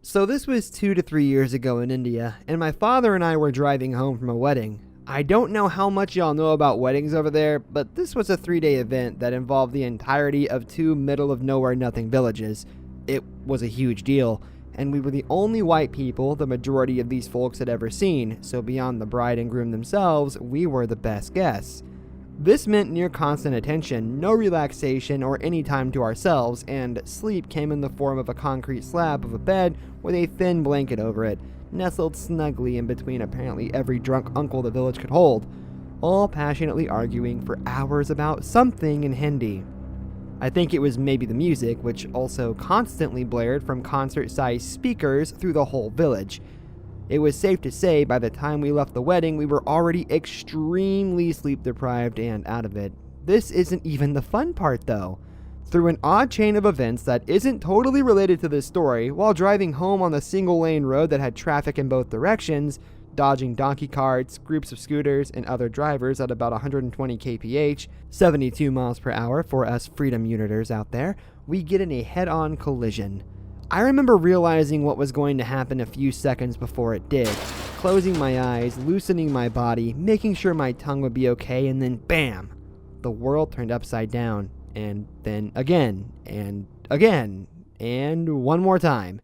So this was 2 to 3 years ago in India, and my father and I were driving home from a wedding. I don't know how much y'all know about weddings over there, but this was a 3-day event that involved the entirety of 2 middle-of-nowhere-nothing villages. It was a huge deal, and we were the only white people the majority of these folks had ever seen, so beyond the bride and groom themselves, we were the best guests. This meant near constant attention, no relaxation or any time to ourselves, and sleep came in the form of a concrete slab of a bed with a thin blanket over it, nestled snugly in between apparently every drunk uncle the village could hold, all passionately arguing for hours about something in Hindi. I think it was maybe the music, which also constantly blared from concert-sized speakers through the whole village. It was safe to say by the time we left the wedding, we were already extremely sleep-deprived and out of it. This isn't even the fun part, though. Through an odd chain of events that isn't totally related to this story, while driving home on the single-lane road that had traffic in both directions, dodging donkey carts, groups of scooters, and other drivers at about 120 kph, 72 miles per hour for us freedom uniters out there, we get in a head-on collision. I remember realizing what was going to happen a few seconds before it did, closing my eyes, loosening my body, making sure my tongue would be okay, and then BAM! The world turned upside down, and then again, and again, and one more time.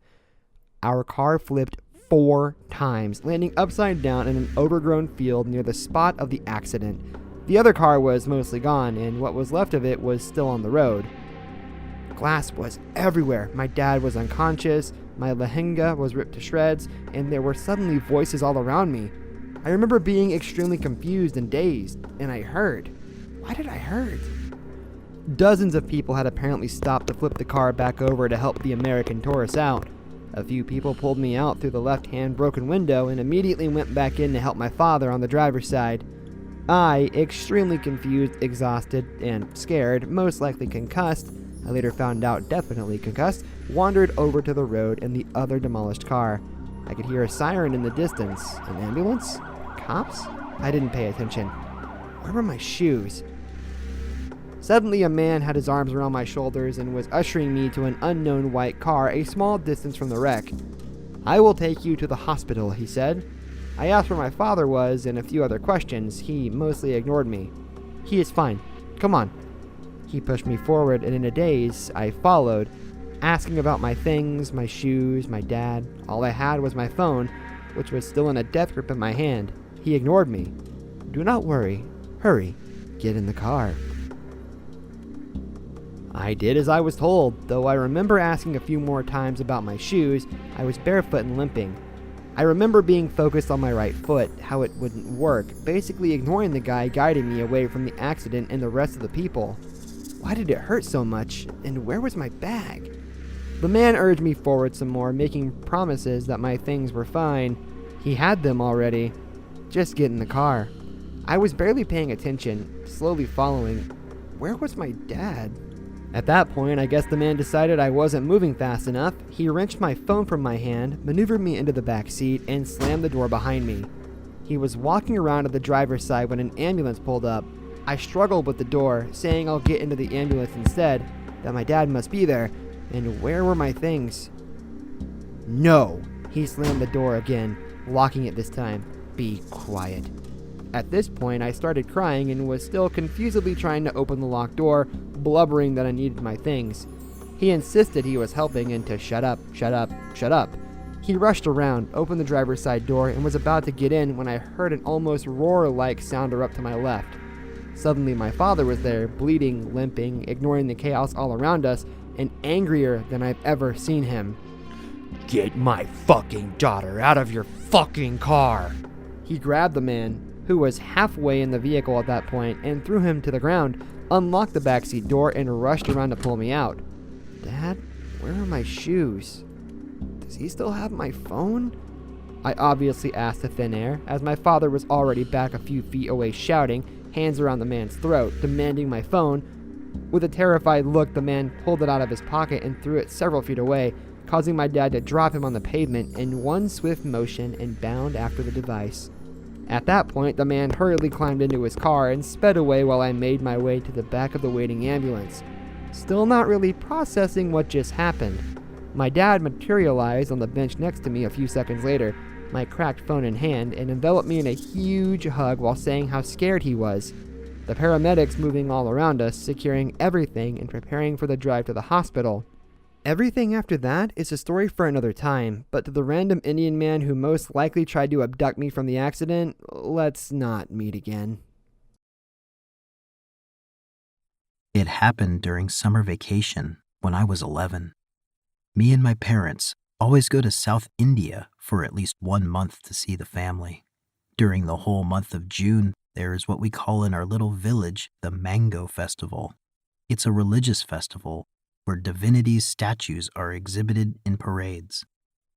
Our car flipped 4 times, landing upside down in an overgrown field near the spot of the accident. The other car was mostly gone, and what was left of it was still on the road. Glass was everywhere. My dad was unconscious, my lehenga was ripped to shreds, and there were suddenly voices all around me. I remember being extremely confused and dazed, and I heard. Why did I hurt? Dozens of people had apparently stopped to flip the car back over to help the American tourists out. A few people pulled me out through the left-hand broken window and immediately went back in to help my father on the driver's side. I, extremely confused, exhausted, and scared, most likely concussed, I later found out definitely concussed, wandered over to the road in the other demolished car. I could hear a siren in the distance. An ambulance? Cops? I didn't pay attention. Where were my shoes? Suddenly, a man had his arms around my shoulders and was ushering me to an unknown white car a small distance from the wreck. "I will take you to the hospital," he said. I asked where my father was and a few other questions. He mostly ignored me. "He is fine. Come on." He pushed me forward, and in a daze, I followed, asking about my things, my shoes, my dad. All I had was my phone, which was still in a death grip in my hand. He ignored me. "Do not worry. Hurry. Get in the car." I did as I was told, though I remember asking a few more times about my shoes. I was barefoot and limping. I remember being focused on my right foot, how it wouldn't work, basically ignoring the guy guiding me away from the accident and the rest of the people. Why did it hurt so much, and where was my bag? The man urged me forward some more, making promises that my things were fine. He had them already. Just get in the car. I was barely paying attention, slowly following. Where was my dad? At that point, I guess the man decided I wasn't moving fast enough. He wrenched my phone from my hand, maneuvered me into the back seat, and slammed the door behind me. He was walking around to the driver's side when an ambulance pulled up. I struggled with the door, saying I'll get into the ambulance instead, that my dad must be there, and where were my things? "No!" He slammed the door again, locking it this time. "Be quiet." At this point, I started crying and was still confusedly trying to open the locked door, blubbering that I needed my things. He insisted he was helping and to shut up, shut up, shut up. He rushed around, opened the driver's side door, and was about to get in when I heard an almost roar-like sound erupt to my left. Suddenly, my father was there, bleeding, limping, ignoring the chaos all around us, and angrier than I've ever seen him. "Get my fucking daughter out of your fucking car!" He grabbed the man, who was halfway in the vehicle at that point, and threw him to the ground, unlocked the backseat door, and rushed around to pull me out. "Dad, where are my shoes? Does he still have my phone?" I obviously asked to thin air, as my father was already back a few feet away shouting, hands around the man's throat, demanding my phone. With a terrified look, the man pulled it out of his pocket and threw it several feet away, causing my dad to drop him on the pavement in one swift motion and bound after the device. At that point, the man hurriedly climbed into his car and sped away while I made my way to the back of the waiting ambulance. Still not really processing what just happened. My dad materialized on the bench next to me a few seconds later, my cracked phone in hand, and enveloped me in a huge hug while saying how scared he was. The paramedics moving all around us, securing everything and preparing for the drive to the hospital. Everything after that is a story for another time, but to the random Indian man who most likely tried to abduct me from the accident, let's not meet again. It happened during summer vacation when I was 11. Me and my parents always go to South India for at least 1 month to see the family. During the whole month of June, there is what we call in our little village the Mango Festival. It's a religious festival where divinities' statues are exhibited in parades.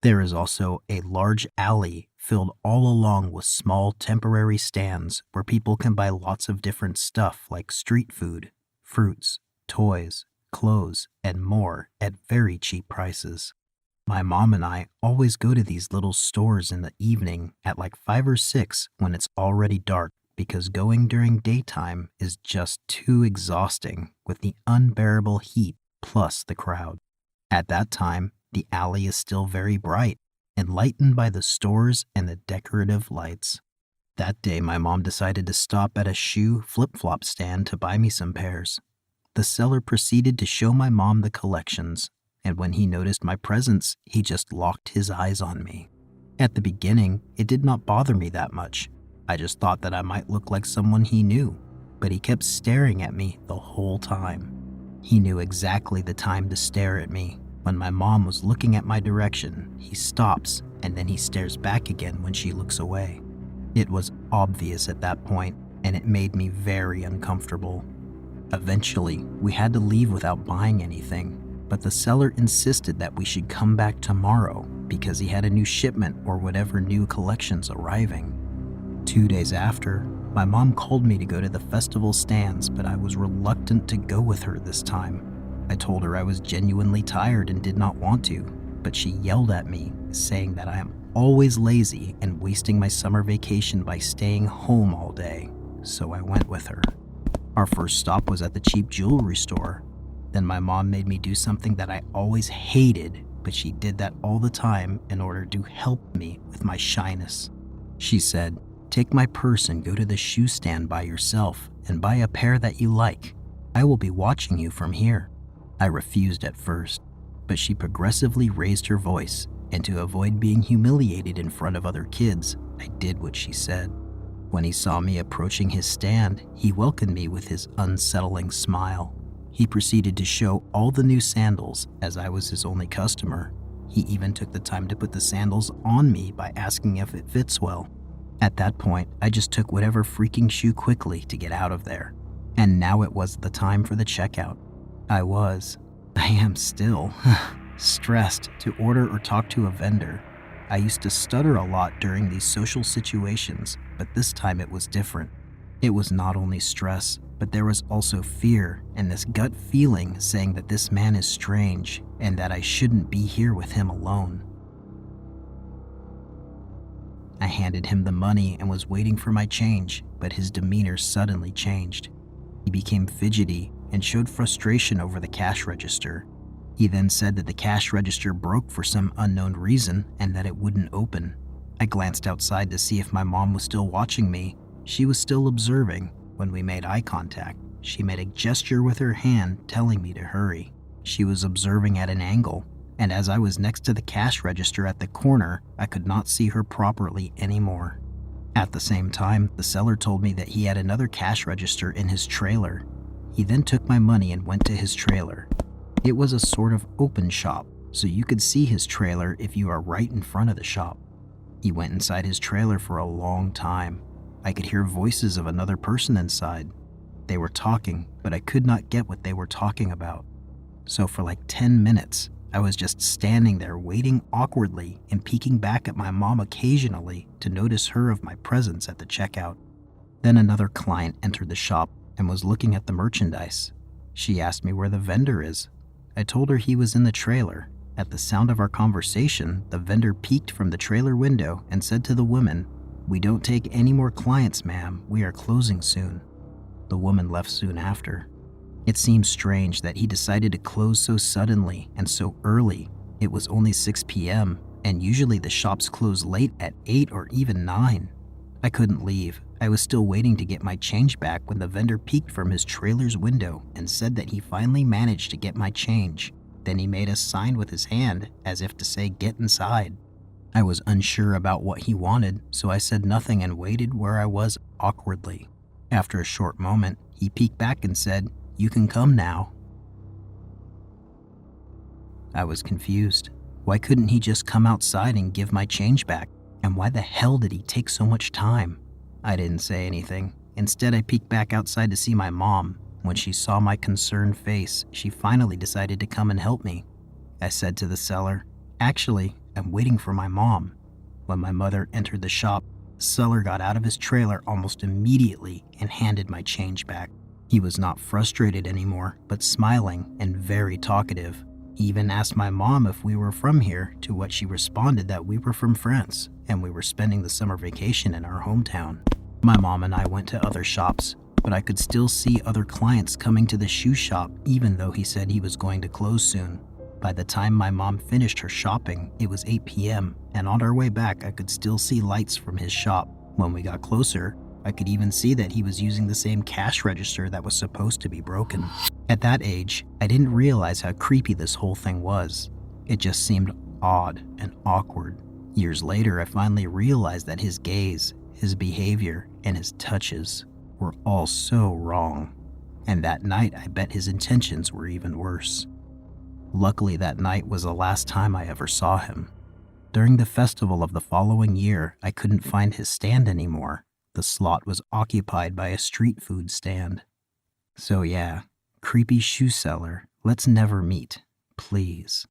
There is also a large alley filled all along with small temporary stands where people can buy lots of different stuff like street food, fruits, toys, clothes, and more at very cheap prices. My mom and I always go to these little stores in the evening at like 5 or 6 when it's already dark because going during daytime is just too exhausting with the unbearable heat plus the crowd. At that time, the alley is still very bright, enlightened by the stores and the decorative lights. That day, my mom decided to stop at a shoe flip-flop stand to buy me some pairs. The seller proceeded to show my mom the collections, and when he noticed my presence, he just locked his eyes on me. At the beginning, it did not bother me that much. I just thought that I might look like someone he knew, but he kept staring at me the whole time. He knew exactly the time to stare at me. When my mom was looking at my direction, he stops, and then he stares back again when she looks away. It was obvious at that point, and it made me very uncomfortable. Eventually, we had to leave without buying anything, but the seller insisted that we should come back tomorrow because he had a new shipment or whatever new collections arriving. 2 days after, my mom called me to go to the festival stands, but I was reluctant to go with her this time. I told her I was genuinely tired and did not want to, but she yelled at me, saying that I am always lazy and wasting my summer vacation by staying home all day, so I went with her. Our first stop was at the cheap jewelry store. Then my mom made me do something that I always hated, but she did that all the time in order to help me with my shyness. She said, "Take my purse and go to the shoe stand by yourself and buy a pair that you like. I will be watching you from here." I refused at first, but she progressively raised her voice, and to avoid being humiliated in front of other kids, I did what she said. When he saw me approaching his stand, he welcomed me with his unsettling smile. He proceeded to show all the new sandals as I was his only customer. He even took the time to put the sandals on me by asking if it fits well. At that point, I just took whatever freaking shoe quickly to get out of there. And now it was the time for the checkout. I am still, stressed to order or talk to a vendor. I used to stutter a lot during these social situations, but this time it was different. It was not only stress, but there was also fear and this gut feeling saying that this man is strange and that I shouldn't be here with him alone. I handed him the money and was waiting for my change, but his demeanor suddenly changed. He became fidgety and showed frustration over the cash register. He then said that the cash register broke for some unknown reason and that it wouldn't open. I glanced outside to see if my mom was still watching me. She was still observing. When we made eye contact, she made a gesture with her hand telling me to hurry. She was observing at an angle, and as I was next to the cash register at the corner, I could not see her properly anymore. At the same time, the seller told me that he had another cash register in his trailer. He then took my money and went to his trailer. It was a sort of open shop, so you could see his trailer if you are right in front of the shop. He went inside his trailer for a long time. I could hear voices of another person inside. They were talking, but I could not get what they were talking about. So for like 10 minutes, I was just standing there waiting awkwardly and peeking back at my mom occasionally to notice her of my presence at the checkout. Then another client entered the shop and was looking at the merchandise. She asked me where the vendor is. I told her he was in the trailer. At the sound of our conversation, the vendor peeked from the trailer window and said to the woman, "We don't take any more clients, ma'am. We are closing soon." The woman left soon after. It seemed strange that he decided to close so suddenly and so early. It was only 6 p.m., and usually the shops close late at 8 or even 9. I couldn't leave. I was still waiting to get my change back when the vendor peeked from his trailer's window and said that he finally managed to get my change. Then he made a sign with his hand as if to say, "Get inside." I was unsure about what he wanted, so I said nothing and waited where I was awkwardly. After a short moment, he peeked back and said, "You can come now." I was confused. Why couldn't he just come outside and give my change back? And why the hell did he take so much time? I didn't say anything. Instead, I peeked back outside to see my mom. When she saw my concerned face, she finally decided to come and help me. I said to the seller, "Actually, I'm waiting for my mom." When my mother entered the shop, the seller got out of his trailer almost immediately and handed my change back. He was not frustrated anymore, but smiling and very talkative. He even asked my mom if we were from here, to what she responded that we were from France and we were spending the summer vacation in our hometown. My mom and I went to other shops, but I could still see other clients coming to the shoe shop even though he said he was going to close soon. By the time my mom finished her shopping, it was 8 p.m., and on our way back I could still see lights from his shop. When we got closer, I could even see that he was using the same cash register that was supposed to be broken. At that age, I didn't realize how creepy this whole thing was. It just seemed odd and awkward. Years later, I finally realized that his gaze, his behavior, and his touches were all so wrong. And that night, I bet his intentions were even worse. Luckily, that night was the last time I ever saw him. During the festival of the following year, I couldn't find his stand anymore. The slot was occupied by a street food stand. So yeah, creepy shoe seller, let's never meet, please.